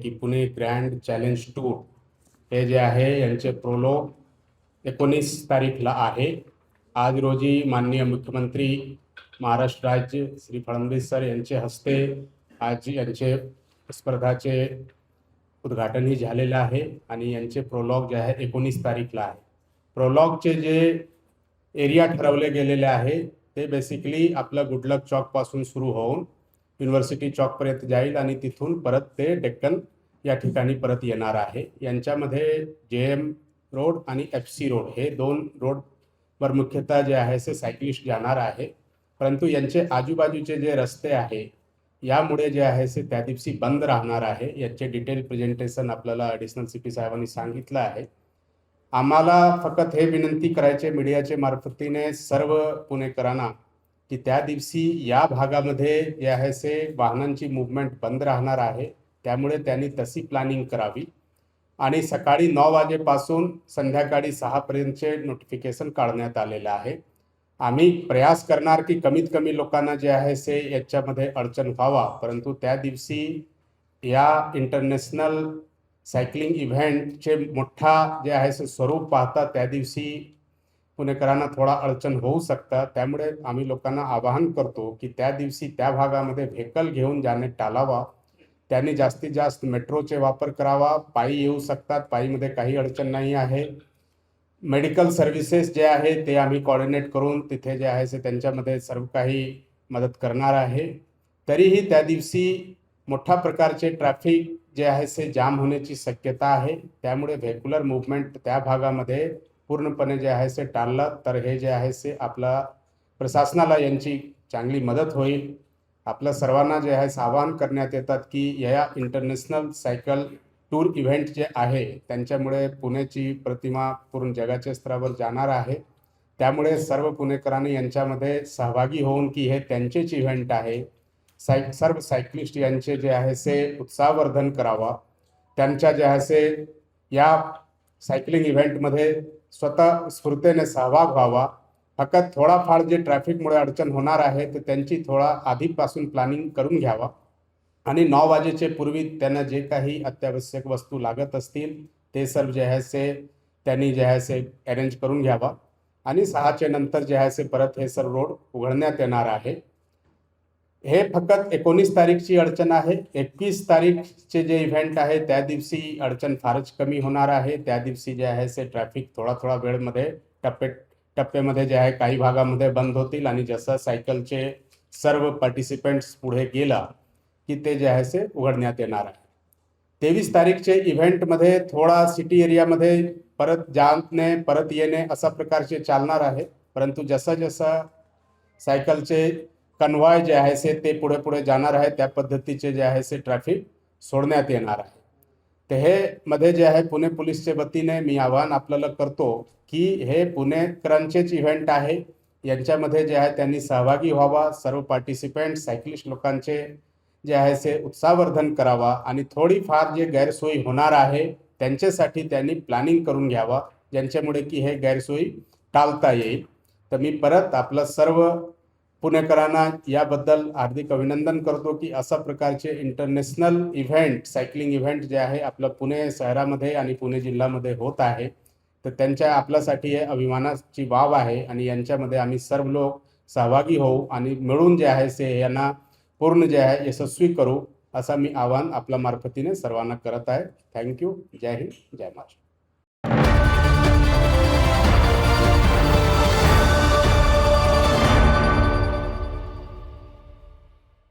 की Pune grand challenge tour हे जे आहे यांचे प्रोलॉग 19 तारीखला आहे. आज रोजी माननीय मुख्यमंत्री महाराष्ट्र राज्य श्री फडणवीस सर यांचे हस्ते आज यांचे स्पर्धाचे उद्घाटनही झालेलं आहे आणि यांचे प्रोलॉग जे आहे 19 तारीखला आहे. प्रोलॉगचे जे एरिया ठरवले गेलेले आहे ते बेसिकली आपलं गुडलक चौकपासून सुरू होऊन युनिव्हर्सिटी चौकपर्यंत जाईल आणि तिथून परत ते डेक्कन या ठिकाणी परत येणार आहे. यांच्यामध्ये JM रोड आणि FC रोड हे दोन रोडवर मुख्यतः जे आहे ते सायकलिस्ट जाणार आहे. परंतु यांचे आजूबाजूचे जे रस्ते आहे यामुळे जे आहे ते त्या दिवशी बंद राहणार आहे. याचे डिटेल प्रेझेंटेशन आपल्याला ॲडिशनल CP साहेबांनी सांगितलं आहे. आम्हाला फक्त हे विनंती करायचे मीडियाचे मार्फतीने सर्व पुणेकरांना की त्या दिवशी या भागामध्ये जे आहे ते वाहनांची मूवमेंट बंद राहणार आहे. त्यामुळे त्यांनी तशी प्लॅनिंग करावी आणि सकाळी 9 वाजेपासून संध्याकाळी 6 पर्यंतचे नोटिफिकेशन काढण्यात आलेलं आहे. आम्ही प्रयास करणार की कमीत कमी लोकांना जे आहे ते याच्यामध्ये अडचण व्हावा. परंतु त्या दिवशी या इंटरनॅशनल सायकलिंग इव्हेंटचे मोठा जे आहे ते स्वरूप पाहता त्या दिवशी पुणेकरांना थोडा अडचण होऊ शकतात. त्यामुळे आम्ही लोकांना आवाहन करतो की त्या दिवशी त्या भागामध्ये व्हेकल घेऊन जाणे टाळावा. त्यांनी जास्तीत जास्त मेट्रोचे वापर करावा. पायी येऊ शकतात, पायीमध्ये काही अडचण नाही आहे. मेडिकल सर्व्हिसेस जे आहे ते आम्ही कोऑर्डिनेट करून तिथे जे आहे ते त्यांच्यामध्ये सर्व काही मदत करणार आहे. तरीही त्या दिवशी मोठ्या प्रकारचे ट्रॅफिक जे आहे ते जाम होण्याची शक्यता आहे. त्यामुळे व्हेक्युलर मूवमेंट त्या भागामध्ये पूर्णपणे जे आहे ते टाळलं तर हे जे आहे ते आपला प्रशासनाला यांची चांगली मदत होईल. आपल्या सर्वांना जे आहे आवाहन करण्यात येतात की या इंटरनॅशनल सायकल टूर इव्हेंट जे आहे त्यांच्यामुळे पुण्याची प्रतिमा पूर्ण जगाच्या स्तरावर जाणार आहे. त्यामुळे सर्व पुणेकरांनी यांच्यामध्ये सहभागी होऊन की हे त्यांचेच इव्हेंट आहे, सर्व सायकलिस्ट यांचे जे आहे ते उत्साहवर्धन करावा. त्यांच्या जे आहे ते या सायकलिंग इव्हेंटमध्ये स्वतः स्फूर्तीने सहभाग व्हावा. फक्त थोडाफार जे ट्रॅफिकमुळे अडचण होणार आहे तर त्यांची थोडा आधीपासून प्लॅनिंग करून घ्यावा आणि 9 वाजेच्या पूर्वी त्यांना जे काही अत्यावश्यक वस्तू लागत असतील ते सर्व जे आहे ते त्यांनी जे आहे ते अरेंज करून घ्यावा आणि 6च्या नंतर जे आहे ते परत हे सर्व रोड उघडण्यात येणार आहे. हे फक्त 19 तारीखची अडचण आहे. 21 तारीखचे जे इव्हेंट आहे त्या दिवशी अडचण फारच कमी होणार आहे. त्या दिवशी जे आहे ते ट्रॅफिक थोडा वेळमध्ये टप्प्यामध्ये जे आहे काही भागामध्ये बंद होतील आणि जसं सायकलचे सर्व पार्टिसिपेंट्स पुढे गेला की ते जे आहे ते उघडण्यात येणार आहे. 23 तारीखचे इव्हेंटमध्ये थोडा सिटी एरियामध्ये परत जाणे परत येणे अशा प्रकारचे चालणार आहे. परंतु जसं सायकलचे कन्वॉय जे आहे ते पुढे जाणार आहे त्या पद्धतीचे जे आहे ते ट्रॅफिक सोडण्यात येणार आहे. तर हे मध्ये जे आहे पुणे पोलीसच्या वतीने मी आवाहन आपल्याला करतो की हे पुणेकरांचेच इव्हेंट आहे. यांच्यामध्ये जे आहे त्यांनी सहभागी व्हावा. सर्व पार्टिसिपेंट सायकलिस्ट लोकांचे जे आहे ते उत्साहवर्धन करावा आणि थोडीफार जे गैरसोयी होणार आहे त्यांच्यासाठी त्यांनी प्लॅनिंग करून घ्यावा ज्यांच्यामुळे की हे गैरसोयी टाळता येईल. तर मी परत आपलं सर्व पुणेकरांना याबद्दल हार्दिक अभिनंदन करतो की अशा प्रकारचे इंटरनॅशनल इव्हेंट सायकलिंग इव्हेंट जे आहे आपलं पुणे शहरामध्ये आणि पुणे जिल्ह्यामध्ये होत आहे. तर त्यांच्या आपल्यासाठी हे अभिमानाची बाब आहे आणि यांच्यामध्ये आम्ही सर्व लोक सहभागी होऊ आणि मिळून जे आहे ते यांना पूर्ण जे आहे यशस्वी करू असं मी आवाहन आपल्या मार्फतीने सर्वांना करत आहे. थँक्यू. जय हिंद, जय महाराष्ट्र.